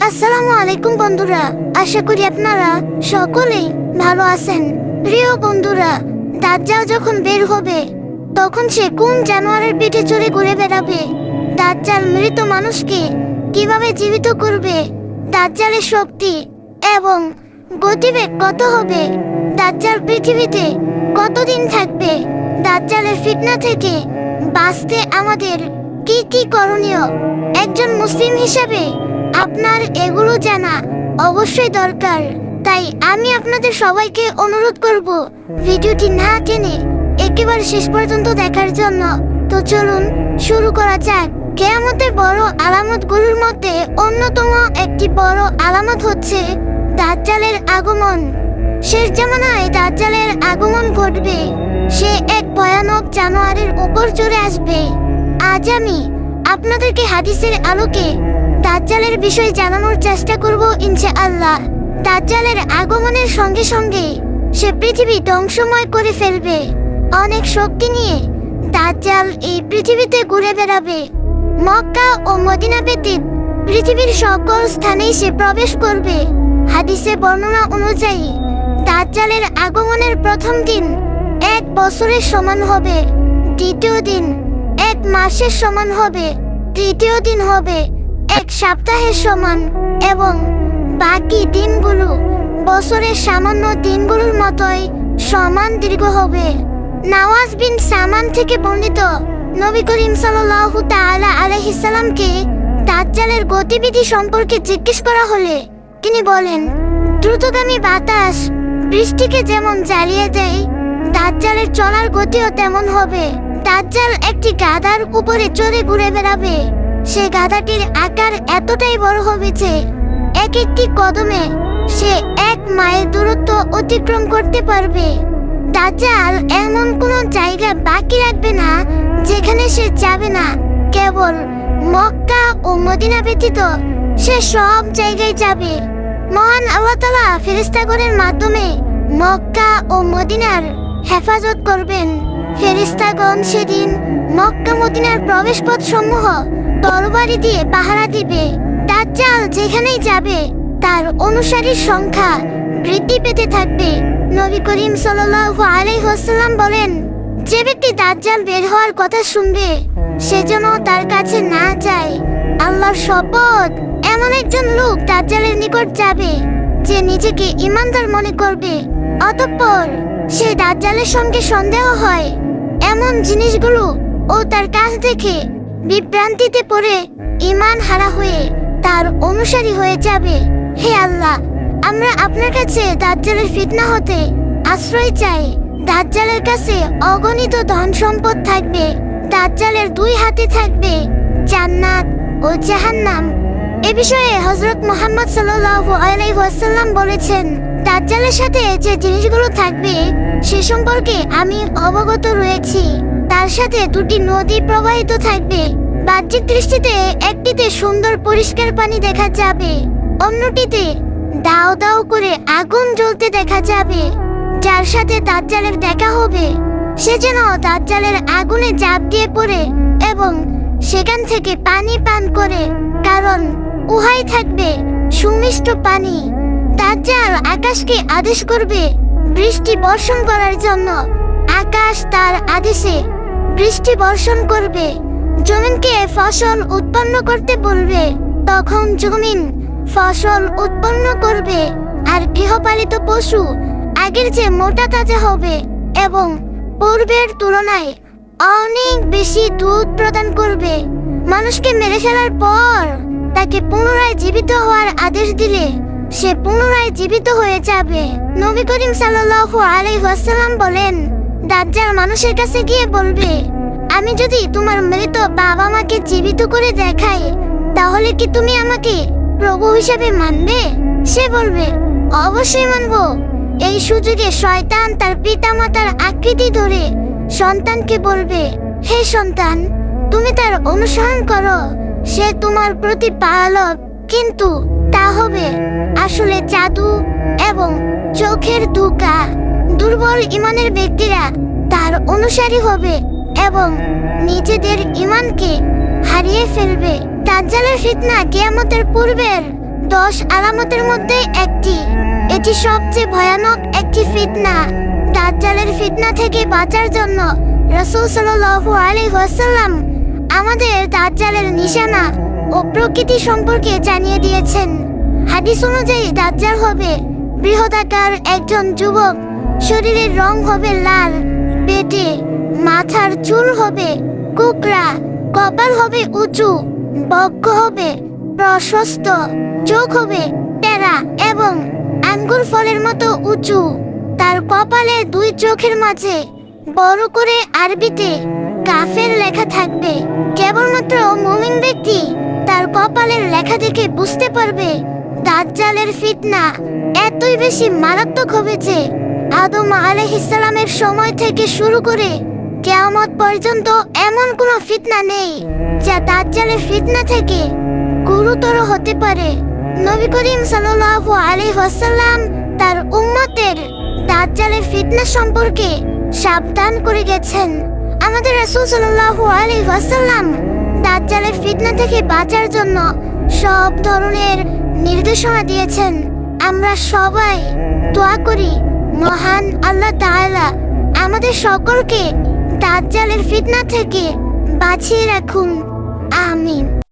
আসসালামু আলাইকুম বন্ধুরা, আশা করি আপনারা সকলেই ভালো আছেন। প্রিয় বন্ধুরা, দাজ্জাল যখন বের হবে তখন সে কোন জানোয়ারের পিঠে চড়ে ঘুরে বেড়াবে? দাজ্জাল মৃত মানুষকে কিভাবে জীবিত করবে? দাজ্জালের শক্তি এবং গতিবেগ কত হবে? দাজ্জাল পৃথিবীতে কতদিন থাকবে? দাজ্জালের ফিতনা থেকে বাঁচতে আমাদের কি কি করণীয়? একজন মুসলিম হিসেবে আপনার এগুলো জানা অবশ্যই দরকার। তাই আমি আপনাদের সবাইকে অনুরোধ করব ভিডিওটি না টেনে একেবারে শেষ পর্যন্ত দেখার জন্য। তো চলুন শুরু করা যাক। কিয়ামতের বড় আলামতগুলোর মধ্যে অন্যতম একটি বড় আলামত হচ্ছে দাজ্জালের আগমন। শেষ জামানায় দাজ্জালের আগমন ঘটবে। সে এক ভয়ানক জানোয়ারের উপর চড়ে আসবে। আজ আমি আপনাদেরকে হাদিসের আলোকে দাজ্জালের বিষয়ে জানানোর চেষ্টা করব ইনশাআল্লাহ। দাজ্জালের আগমনের সঙ্গে সঙ্গে সে পৃথিবী ধ্বংসময় করে ফেলবে। অনেক শক্তি নিয়ে দাজ্জাল এই পৃথিবীতে ঘুরে বেড়াবে। মক্কা ও মদিনা ব্যতীত পৃথিবীর সকল স্থানেই সে প্রবেশ করবে। হাদিসে বর্ণনা অনুযায়ী দাজ্জালের আগমনের প্রথম দিন 1 বছরের সমান হবে, দ্বিতীয় দিন 1 মাসের সমান হবে, তৃতীয় দিন হবে 1 সপ্তাহের সমান এবং বাকি দিনগুলো বছরের সামান্য দিনগুলোর মতোই সমান দীর্ঘ হবে। নওয়াজ বিন সামান থেকে বর্ণিত, নবী করিম সাল্লাল্লাহু তাআলা আলাইহিস সালামকে দাজ্জালের গতিবিধি সম্পর্কে জিজ্ঞেস করা হলে তিনি বলেন, দ্রুতগামী বাতাস বৃষ্টিকে যেমন জ্বালিয়ে দেয়, দাজ্জালের চলার গতিও তেমন হবে। দাজ্জাল একটি গাধার উপরে চড়ে ঘুরে বেড়াবে। সে গাধাটির আকার এতটাই বড় হবে যে এক একটি কদমে সে 1 মাইল দূরত্ব অতিক্রম করতে পারবে। দাজ্জাল এমন কোনো জায়গা বাকি রাখবে না যেখানে সে যাবে না। কেবল মক্কা ও মদিনা ব্যতীত সে সব জায়গায় যাবে। মহান আল্লাহ তাআলা ফেরেশতাগণের মাধ্যমে মক্কা ও মদিনার হেফাজত করবেন। ফেরেশতাগণ সেদিন মক্কা মদিনার প্রবেশপথ সমূহ তরবারি দিয়ে পাহারা দিবে। দাজ্জাল যেখানেই যাবে তার অনুসারীর সংখ্যা বৃদ্ধি পেতে থাকবে। নবী করিম সাল্লাল্লাহু আলাইহি ওয়াসাল্লাম বলেন, যে ব্যক্তি দাজ্জাল বের হওয়ার কথা শুনবে সে যেন তার কাছে না যায়। আল্লাহর শপথ, এমন একজন লোক দাজ্জালের নিকট যাবে যে নিজেকে ঈমানদার মনে করবে, অতঃপর সে দাজ্জালের সঙ্গে সন্দেহ হয় এমন জিনিসগুলো ও তার কাজ দেখে বিভ্রান্তিতে পড়ে ঈমান হারা হয়ে তার অনুসারী হয়ে যাবে। হে আল্লাহ, আমরা আপনার কাছে দাজ্জালের ফিতনা হতে আশ্রয় চাই। দাজ্জালের কাছে অগণিত ধন সম্পদ থাকবে। দাজ্জালের 2 হাতে থাকবে জান্নাত ও জাহান্নাম। এ বিষয়ে হযরত মুহাম্মদ সাল্লাল্লাহু আলাইহি ওয়াসাল্লাম বলেছেন, দাজ্জালের সাথে যে জিনিসগুলো থাকবে সে সম্পর্কে আমি অবগত রয়েছি। তার সাথে 2টি নদী প্রবাহিত থাকবে। বাহ্যিক দৃষ্টিতে একটিতে সুন্দর পরিষ্কার পানি দেখা যাবে, অন্যটিতে দাও দাও করে আগুন জ্বলতে দেখা যাবে। যার সাথে দাজ্জালের দেখা হবে সে যেন দাজ্জালের আগুনে ঝাঁপ দিয়ে পড়ে এবং সেখান থেকে পানি পান করে, কারণ উহাই থাকবে সুমিষ্ট পানি। দাজ্জাল আকাশকে আদেশ করবে বৃষ্টি বর্ষণ করার জন্য। আকাশ তার আদেশে বৃষ্টি বর্ষণ করবে। জমিনকে ফসল উৎপন্ন করতে বলবে, তখন জমিন ফসল উৎপন্ন করবে। আর গৃহপালিত পশু আগের চেয়ে মোটা তাজা হবে এবং পূর্বের তুলনায় অনেক বেশি দুধ প্রদান করবে। মানুষকে মেরে ফেলার পর তাকে পুনরায় জীবিত হওয়ার আদেশ দিলে সে পুনরায় জীবিত হয়ে যাবে। নবী করিম সাল্লাল্লাহু আলাইহি ওয়াসাল্লাম বলেন, দাজ্জাল মানুষের কাছে গিয়ে বলবে, আমি যদি তোমার মৃত বাবা মাকে জীবিত করে দেখাই তাহলে কি তুমি আমাকে প্রভু হিসেবে মানবে? সে বলবে, অবশ্যই মানব। এই সুযোগে শয়তান তার পিতামাতার আকৃতি ধরে সন্তানকে বলবে, হে সন্তান, তুমি তার অনুসরণ করো, সে তোমার প্রতিপালক। কিন্তু তা হবে আসলে জাদু এবং চোখের ধোঁকা। দুর্বল ঈমানের ব্যক্তিরা তার অনুসারী হবে এবং নিজেদের ঈমানকে হারিয়ে ফেলবে। দাজ্জালের ফিতনা কিয়ামতের পূর্বের 10 আলামতের মধ্যে একটি। এটি সবচেয়ে ভয়ানক একটি ফিতনা। দাজ্জালের ফিতনা থেকে বাঁচার জন্য রাসূল সাল্লাল্লাহু আলাইহি ওয়াসাল্লাম আমাদের দাজ্জালের নিশানা ও প্রকৃতি সম্পর্কে জানিয়ে দিয়েছেন। হাদিস অনুযায়ী দাজ্জাল হবে বৃহদাকার একজন যুবক, শরীরের রং হবে লাল, বেটে, মাথার চুল হবে কুকড়া, কপাল হবে উঁচু, বক্ষ হবে প্রশস্ত, চোখ হবে টেরা এবং আঙ্গুর ফলের মতো উঁচু। তার কপালে 2 চোখের মাঝে বড় করে আরবিতে কাফের লেখা থাকবে। কেবলমাত্র মুমিন ব্যক্তি তার কপালের লেখা দেখে বুঝতে পারবে দাজ্জালের ফিতনা এতই বেশি মারাত্মক হবে যে আদম আলাইহিস সালামের সময় থেকে শুরু করে কিয়ামত পর্যন্ত এমন কোনো ফিতনা নেই যা দাজ্জালের ফিতনা থেকে গুরুতর হতে পারে। নবী করিম সাল্লাল্লাহু আলাইহি ওয়াসাল্লাম তার উম্মতের দাজ্জালের ফিতনা সম্পর্কে সাবধান করে গেছেন। আমাদের রাসূল সাল্লাল্লাহু আলাইহি ওয়াসাল্লাম দাজ্জালের ফিতনা থেকে বাঁচার জন্য সব ধরনের নির্দেশনা দিয়েছেন। আমরা সবাই দোয়া করি মহান আল্লাহ তাআলা আমাদের সকলকে দাজ্জালের ফিতনা থেকে বাঁচিয়ে রাখুন। আমিন।